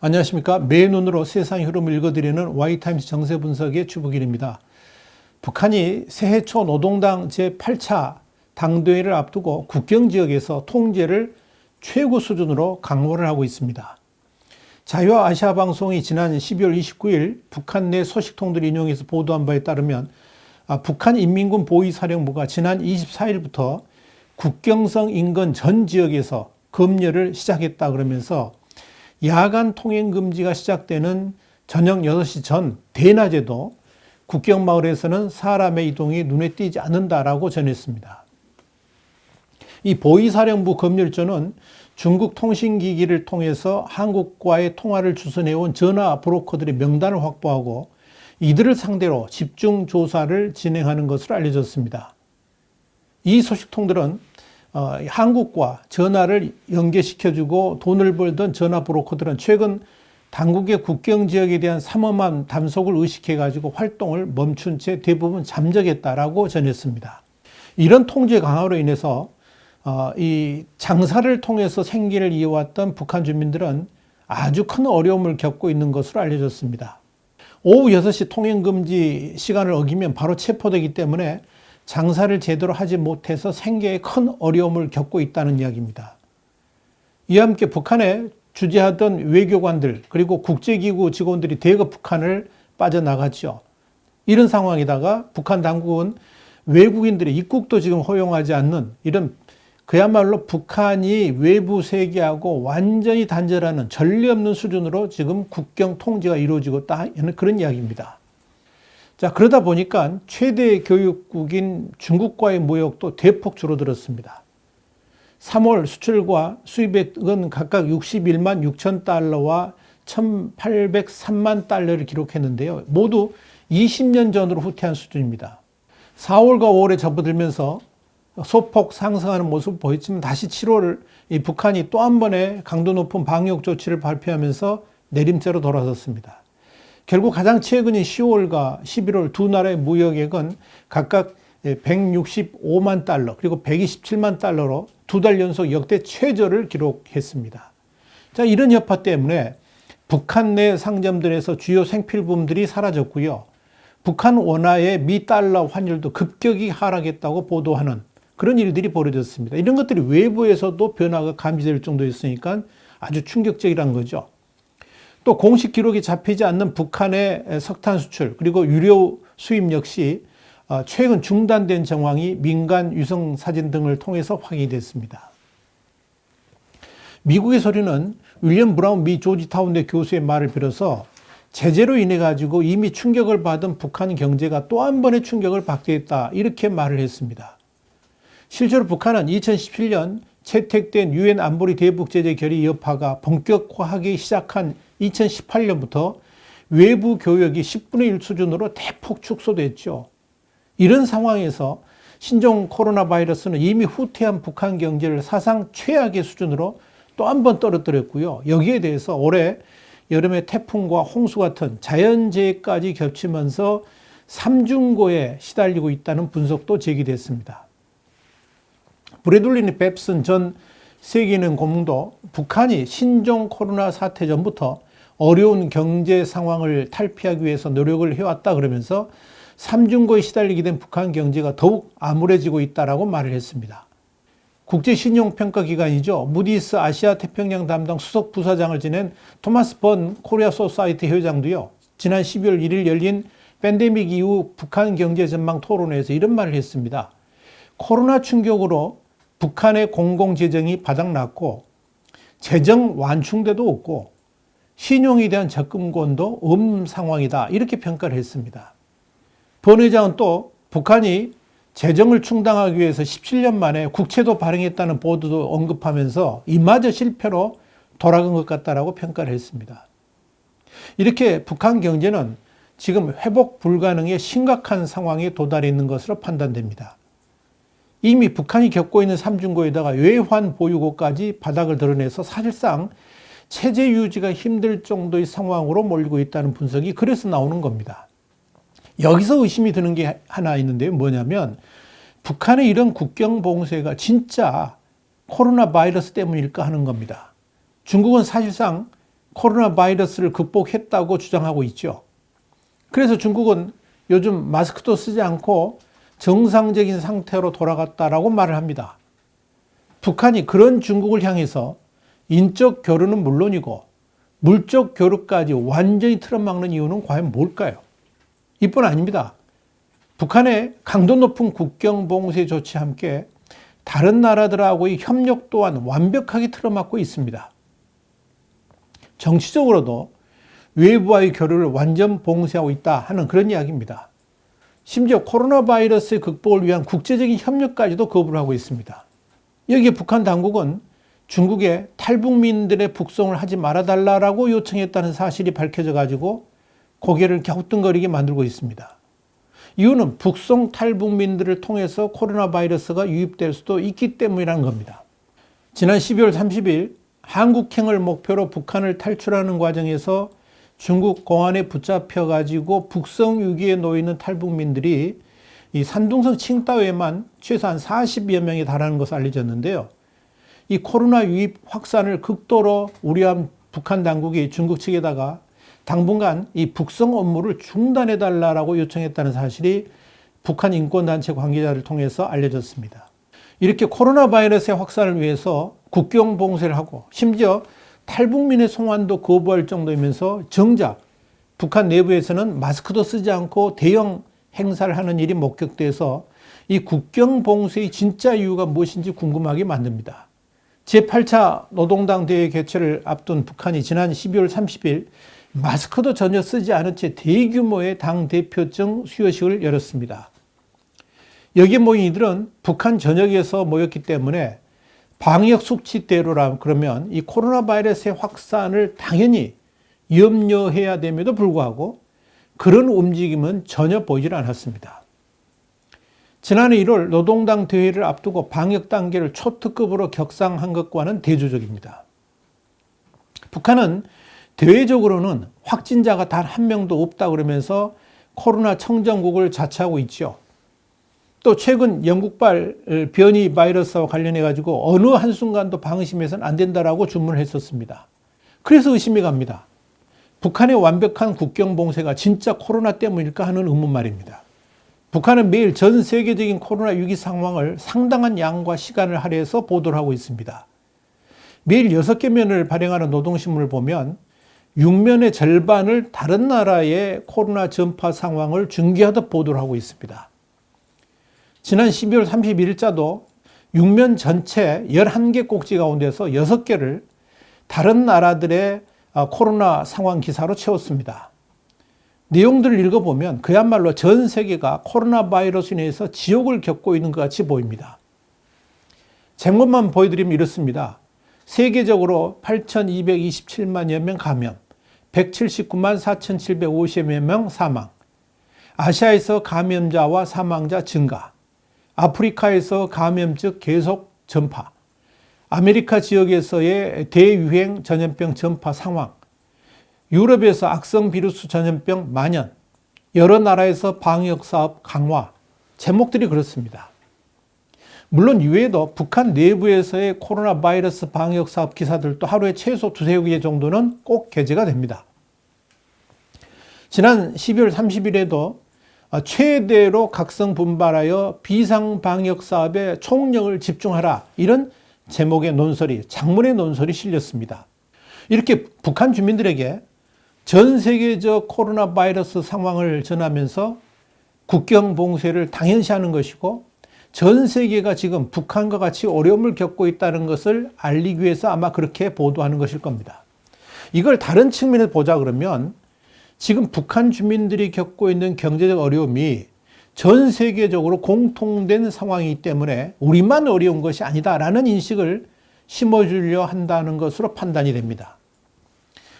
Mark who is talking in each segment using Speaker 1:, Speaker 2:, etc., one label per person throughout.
Speaker 1: 안녕하십니까. 매 눈으로 세상 흐름을 읽어드리는 Y타임스 정세분석의 주북일입니다. 북한이 새해 초 노동당 제8차 당대회를 앞두고 국경지역에서 통제를 최고 수준으로 강화를 하고 있습니다. 자유아시아방송이 지난 12월 29일 북한 내 소식통들을 인용해서 보도한 바에 따르면 북한 인민군 보위사령부가 지난 24일부터 국경성 인근 전 지역에서 검열을 시작했다 그러면서 야간 통행 금지가 시작되는 저녁 6시 전 대낮에도 국경마을에서는 사람의 이동이 눈에 띄지 않는다라고 전했습니다. 이 보위사령부 검열조는 중국 통신기기를 통해서 한국과의 통화를 주선해온 전화 브로커들의 명단을 확보하고 이들을 상대로 집중 조사를 진행하는 것으로 알려졌습니다. 이 소식통들은 한국과 전화를 연계시켜주고 돈을 벌던 전화 브로커들은 최근 당국의 국경 지역에 대한 삼엄한 단속을 의식해가지고 활동을 멈춘 채 대부분 잠적했다라고 전했습니다. 이런 통제 강화로 인해서 이 장사를 통해서 생계를 이어왔던 북한 주민들은 아주 큰 어려움을 겪고 있는 것으로 알려졌습니다. 오후 6시 통행금지 시간을 어기면 바로 체포되기 때문에 장사를 제대로 하지 못해서 생계에 큰 어려움을 겪고 있다는 이야기입니다. 이와 함께 북한에 주재하던 외교관들 그리고 국제기구 직원들이 대거 북한을 빠져나갔죠. 이런 상황에다가 북한 당국은 외국인들의 입국도 지금 허용하지 않는 이런 그야말로 북한이 외부 세계하고 완전히 단절하는 전례 없는 수준으로 지금 국경 통제가 이루어지고 있다는 그런 이야기입니다. 자, 그러다 보니까 최대 교육국인 중국과의 무역도 대폭 줄어들었습니다. 3월 수출과 수입액은 각각 61만 6천 달러와 1,803만 달러를 기록했는데요. 모두 20년 전으로 후퇴한 수준입니다. 4월과 5월에 접어들면서 소폭 상승하는 모습을 보였지만 다시 7월 이 북한이 또 한 번의 강도 높은 방역 조치를 발표하면서 내림세로 돌아섰습니다. 결국 가장 최근인 10월과 11월 두 나라의 무역액은 각각 165만 달러 그리고 127만 달러로 두 달 연속 역대 최저를 기록했습니다. 자, 이런 여파 때문에 북한 내 상점들에서 주요 생필품들이 사라졌고요. 북한 원화의 미 달러 환율도 급격히 하락했다고 보도하는 그런 일들이 벌어졌습니다. 이런 것들이 외부에서도 변화가 감지될 정도였으니까 아주 충격적이란 거죠. 또 공식 기록이 잡히지 않는 북한의 석탄 수출 그리고 유료 수입 역시 최근 중단된 정황이 민간 위성 사진 등을 통해서 확인이 됐습니다. 미국의 소리는 윌리엄 브라운 미 조지타운대 교수의 말을 빌어서 제재로 인해 가지고 이미 충격을 받은 북한 경제가 또 한 번의 충격을 받게 됐다 이렇게 말을 했습니다. 실제로 북한은 2017년 채택된 유엔 안보리 대북 제재 결의 여파가 본격화하기 시작한 2018년부터 외부 교역이 10분의 1 수준으로 대폭 축소됐죠. 이런 상황에서 신종 코로나 바이러스는 이미 후퇴한 북한 경제를 사상 최악의 수준으로 또 한 번 떨어뜨렸고요. 여기에 대해서 올해 여름에 태풍과 홍수 같은 자연재해까지 겹치면서 삼중고에 시달리고 있다는 분석도 제기됐습니다. 브래들리 뱁슨 전 세계인은 고문도 북한이 신종 코로나 사태 전부터 어려운 경제 상황을 탈피하기 위해서 노력을 해왔다 그러면서 삼중고에 시달리게 된 북한 경제가 더욱 암울해지고 있다라고 말을 했습니다. 국제신용평가기관이죠. 무디스 아시아 태평양 담당 수석 부사장을 지낸 토마스 번 코리아 소사이티 회장도요. 지난 12월 1일 열린 팬데믹 이후 북한 경제 전망 토론회에서 이런 말을 했습니다. 코로나 충격으로 북한의 공공재정이 바닥났고 재정 완충대도 없고 신용에 대한 접근권도 없는 상황이다 이렇게 평가를 했습니다. 번 회장은 또 북한이 재정을 충당하기 위해서 17년 만에 국채도 발행했다는 보도도 언급하면서 이마저 실패로 돌아간 것 같다라고 평가를 했습니다. 이렇게 북한 경제는 지금 회복 불가능의 심각한 상황에 도달해 있는 것으로 판단됩니다. 이미 북한이 겪고 있는 삼중고에다가 외환 보유고까지 바닥을 드러내서 사실상 체제 유지가 힘들 정도의 상황으로 몰리고 있다는 분석이 그래서 나오는 겁니다. 여기서 의심이 드는 게 하나 있는데요. 뭐냐면 북한의 이런 국경 봉쇄가 진짜 코로나 바이러스 때문일까 하는 겁니다. 중국은 사실상 코로나 바이러스를 극복했다고 주장하고 있죠. 그래서 중국은 요즘 마스크도 쓰지 않고 정상적인 상태로 돌아갔다라고 말을 합니다. 북한이 그런 중국을 향해서 인적 교류는 물론이고 물적 교류까지 완전히 틀어막는 이유는 과연 뭘까요? 이뿐 아닙니다. 북한의 강도 높은 국경 봉쇄 조치와 함께 다른 나라들하고의 협력 또한 완벽하게 틀어막고 있습니다. 정치적으로도 외부와의 교류를 완전 봉쇄하고 있다 하는 그런 이야기입니다. 심지어 코로나 바이러스의 극복을 위한 국제적인 협력까지도 거부를 하고 있습니다. 여기에 북한 당국은 중국에 탈북민들의 북송을 하지 말아달라고 요청했다는 사실이 밝혀져 가지고 고개를 갸우뚱거리게 만들고 있습니다. 이유는 북송 탈북민들을 통해서 코로나 바이러스가 유입될 수도 있기 때문이라는 겁니다. 지난 12월 30일 한국행을 목표로 북한을 탈출하는 과정에서 중국 공안에 붙잡혀 가지고 북송 위기에 놓이는 탈북민들이 이 산둥성 칭다오에만 최소한 40여 명에 달하는 것으로 알려졌는데요. 이 코로나 유입 확산을 극도로 우려한 북한 당국이 중국 측에다가 당분간 이 북송 업무를 중단해달라고 요청했다는 사실이 북한 인권단체 관계자를 통해서 알려졌습니다. 이렇게 코로나 바이러스의 확산을 위해서 국경 봉쇄를 하고 심지어 탈북민의 송환도 거부할 정도이면서 정작 북한 내부에서는 마스크도 쓰지 않고 대형 행사를 하는 일이 목격돼서 이 국경 봉쇄의 진짜 이유가 무엇인지 궁금하게 만듭니다. 제8차 노동당 대회 개최를 앞둔 북한이 지난 12월 30일 마스크도 전혀 쓰지 않은 채 대규모의 당 대표증 수여식을 열었습니다. 여기 모인 이들은 북한 전역에서 모였기 때문에 방역 수칙대로라 그러면 이 코로나 바이러스의 확산을 당연히 염려해야 됨에도 불구하고 그런 움직임은 전혀 보이질 않았습니다. 지난해 1월 노동당 대회를 앞두고 방역 단계를 초특급으로 격상한 것과는 대조적입니다. 북한은 대외적으로는 확진자가 단 한 명도 없다 그러면서 코로나 청정국을 자처하고 있죠. 또 최근 영국발 변이 바이러스와 관련해 가지고 어느 한순간도 방심해서는 안 된다라고 주문을 했었습니다. 그래서 의심이 갑니다. 북한의 완벽한 국경 봉쇄가 진짜 코로나 때문일까 하는 의문 말입니다. 북한은 매일 전 세계적인 코로나 위기 상황을 상당한 양과 시간을 할애해서 보도를 하고 있습니다. 매일 6개 면을 발행하는 노동신문을 보면 6면의 절반을 다른 나라의 코로나 전파 상황을 중계하듯 보도를 하고 있습니다. 지난 12월 31일자도 6면 전체 11개 꼭지 가운데서 6개를 다른 나라들의 코로나 상황 기사로 채웠습니다. 내용들을 읽어보면 그야말로 전 세계가 코로나 바이러스로 인해서 지옥을 겪고 있는 것 같이 보입니다. 제목만 보여드리면 이렇습니다. 세계적으로 8,227만여 명 감염, 179만 4,750여 명 사망, 아시아에서 감염자와 사망자 증가, 아프리카에서 감염증 계속 전파, 아메리카 지역에서의 대유행 전염병 전파 상황, 유럽에서 악성 비루스 전염병 만연, 여러 나라에서 방역사업 강화, 제목들이 그렇습니다. 물론 이외에도 북한 내부에서의 코로나 바이러스 방역사업 기사들도 하루에 최소 2-3개 정도는 꼭 게재가 됩니다. 지난 12월 30일에도 최대로 각성 분발하여 비상 방역 사업에 총력을 집중하라 이런 제목의 논설이 장문의 논설이 실렸습니다. 이렇게 북한 주민들에게 전 세계적 코로나 바이러스 상황을 전하면서 국경 봉쇄를 당연시하는 것이고 전 세계가 지금 북한과 같이 어려움을 겪고 있다는 것을 알리기 위해서 아마 그렇게 보도하는 것일 겁니다. 이걸 다른 측면에서 보자 그러면 지금 북한 주민들이 겪고 있는 경제적 어려움이 전 세계적으로 공통된 상황이기 때문에 우리만 어려운 것이 아니다라는 인식을 심어주려 한다는 것으로 판단이 됩니다.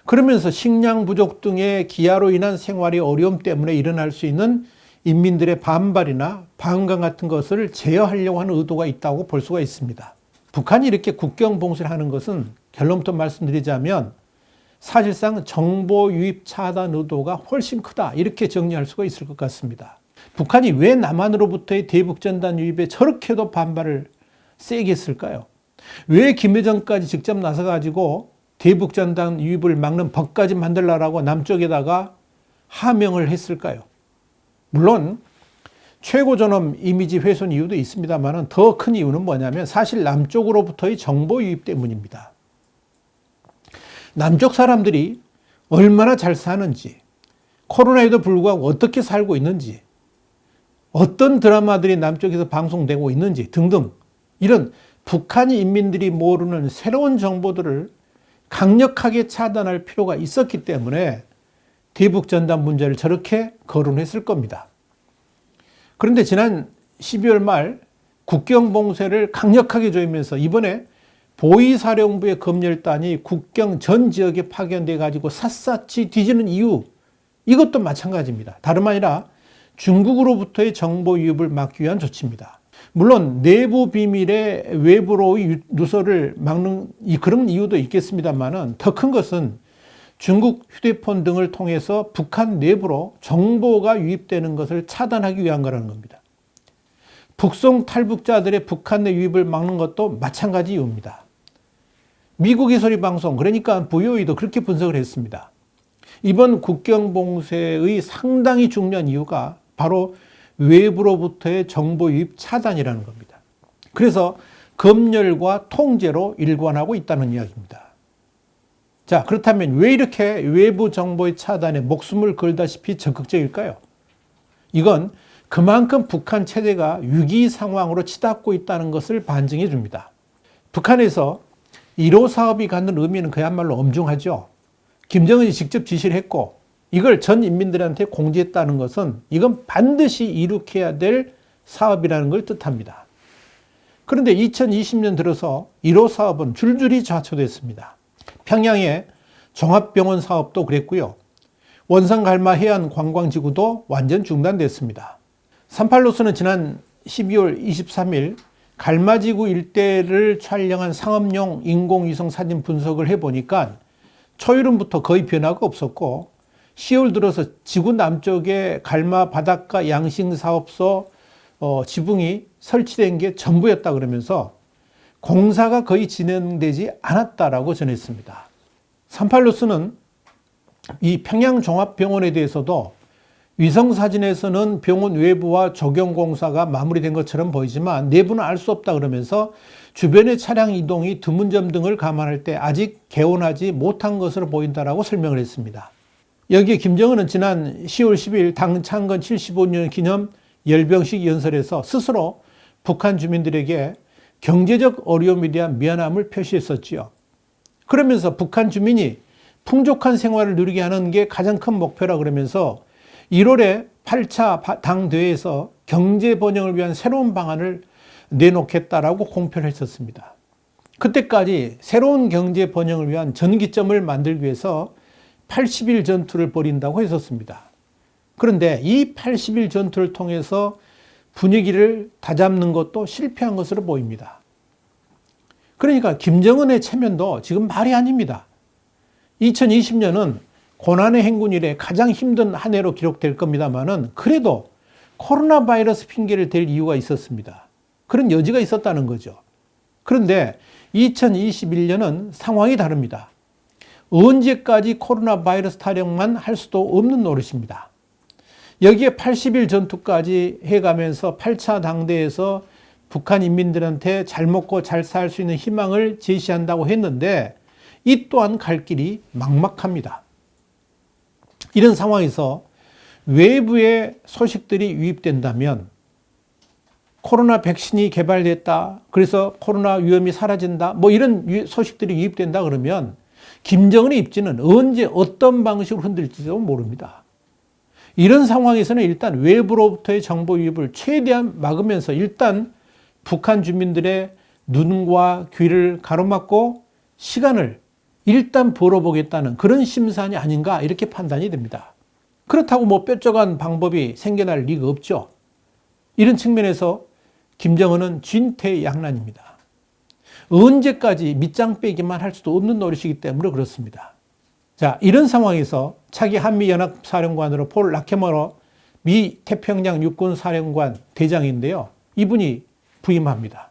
Speaker 1: 그러면서 식량 부족 등의 기아로 인한 생활의 어려움 때문에 일어날 수 있는 인민들의 반발이나 반감 같은 것을 제어하려고 하는 의도가 있다고 볼 수가 있습니다. 북한이 이렇게 국경 봉쇄를 하는 것은 결론부터 말씀드리자면 사실상 정보 유입 차단 의도가 훨씬 크다 이렇게 정리할 수가 있을 것 같습니다. 북한이 왜 남한으로부터의 대북전단 유입에 저렇게도 반발을 세게 했을까요? 왜 김여정까지 직접 나서가지고 대북전단 유입을 막는 법까지 만들라라고 남쪽에다가 하명을 했을까요? 물론 최고존엄 이미지 훼손 이유도 있습니다만 더 큰 이유는 뭐냐면 사실 남쪽으로부터의 정보 유입 때문입니다. 남쪽 사람들이 얼마나 잘 사는지, 코로나에도 불구하고 어떻게 살고 있는지, 어떤 드라마들이 남쪽에서 방송되고 있는지 등등 이런 북한이 인민들이 모르는 새로운 정보들을 강력하게 차단할 필요가 있었기 때문에 대북전단 문제를 저렇게 거론했을 겁니다. 그런데 지난 12월 말 국경봉쇄를 강력하게 조이면서 이번에 보위사령부의 검열단이 국경 전 지역에 파견돼 가지고 샅샅이 뒤지는 이유, 이것도 마찬가지입니다. 다름 아니라 중국으로부터의 정보 유입을 막기 위한 조치입니다. 물론 내부 비밀의 외부로의 누설을 막는 그런 이유도 있겠습니다만 더 큰 것은 중국 휴대폰 등을 통해서 북한 내부로 정보가 유입되는 것을 차단하기 위한 거라는 겁니다. 북송 탈북자들의 북한 내 유입을 막는 것도 마찬가지 이유입니다. 미국의 소리 방송, 그러니까 VOA도 그렇게 분석을 했습니다. 이번 국경 봉쇄의 상당히 중요한 이유가 바로 외부로부터의 정보 유입 차단이라는 겁니다. 그래서 검열과 통제로 일관하고 있다는 이야기입니다. 자, 그렇다면 왜 이렇게 외부 정보의 차단에 목숨을 걸다시피 적극적일까요? 이건 그만큼 북한 체제가 위기 상황으로 치닫고 있다는 것을 반증해 줍니다. 북한에서 1호 사업이 갖는 의미는 그야말로 엄중하죠. 김정은이 직접 지시를 했고 이걸 전 인민들한테 공지했다는 것은 이건 반드시 이룩해야 될 사업이라는 걸 뜻합니다. 그런데 2020년 들어서 1호 사업은 줄줄이 좌초됐습니다. 평양의 종합병원 사업도 그랬고요. 원산 갈마 해안 관광지구도 완전 중단됐습니다. 38로스는 지난 12월 23일 갈마지구 일대를 촬영한 상업용 인공위성 사진 분석을 해보니까 초여름부터 거의 변화가 없었고 10월 들어서 지구 남쪽에 갈마 바닷가 양식사업소 지붕이 설치된 게 전부였다 그러면서 공사가 거의 진행되지 않았다라고 전했습니다. 38로스는 이 평양종합병원에 대해서도 위성사진에서는 병원 외부와 조경공사가 마무리된 것처럼 보이지만 내부는 알 수 없다 그러면서 주변의 차량 이동이 드문 점 등을 감안할 때 아직 개원하지 못한 것으로 보인다라고 설명을 했습니다. 여기에 김정은은 지난 10월 10일 당 창건 75년 기념 열병식 연설에서 스스로 북한 주민들에게 경제적 어려움에 대한 미안함을 표시했었지요. 그러면서 북한 주민이 풍족한 생활을 누리게 하는 게 가장 큰 목표라 그러면서 1월에 8차 당대회에서 경제 번영을 위한 새로운 방안을 내놓겠다라고 공표를 했었습니다. 그때까지 새로운 경제 번영을 위한 전기점을 만들기 위해서 80일 전투를 벌인다고 했었습니다. 그런데 이 80일 전투를 통해서 분위기를 다잡는 것도 실패한 것으로 보입니다. 그러니까 김정은의 체면도 지금 말이 아닙니다. 2020년은 고난의 행군 이래 가장 힘든 한 해로 기록될 겁니다만은 그래도 코로나 바이러스 핑계를 댈 이유가 있었습니다. 그런 여지가 있었다는 거죠. 그런데 2021년은 상황이 다릅니다. 언제까지 코로나 바이러스 타령만 할 수도 없는 노릇입니다. 여기에 80일 전투까지 해가면서 8차 당대에서 북한 인민들한테 잘 먹고 잘 살 수 있는 희망을 제시한다고 했는데 이 또한 갈 길이 막막합니다. 이런 상황에서 외부의 소식들이 유입된다면 코로나 백신이 개발됐다, 그래서 코로나 위험이 사라진다, 뭐 이런 소식들이 유입된다 그러면 김정은의 입지는 언제 어떤 방식으로 흔들지도 모릅니다. 이런 상황에서는 일단 외부로부터의 정보 유입을 최대한 막으면서 일단 북한 주민들의 눈과 귀를 가로막고 시간을 일단 벌어보겠다는 그런 심산이 아닌가 이렇게 판단이 됩니다. 그렇다고 뭐 뾰족한 방법이 생겨날 리가 없죠. 이런 측면에서 김정은은 진퇴양난입니다. 언제까지 밑장 빼기만 할 수도 없는 노릇이기 때문에 그렇습니다. 자, 이런 상황에서 차기 한미연합사령관으로 폴 라케머러 미 태평양 육군사령관 대장인데요. 이분이 부임합니다.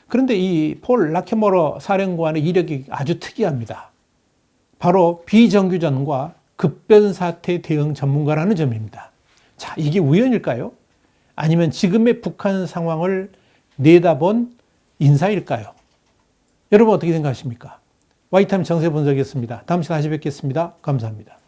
Speaker 1: 그런데 이 폴 라케머러 사령관의 이력이 아주 특이합니다. 바로 비정규전과 급변사태 대응 전문가라는 점입니다. 자, 이게 우연일까요? 아니면 지금의 북한 상황을 내다본 인사일까요? 여러분 어떻게 생각하십니까? 와이타임 정세 분석이었습니다. 다음 시간에 다시 뵙겠습니다. 감사합니다.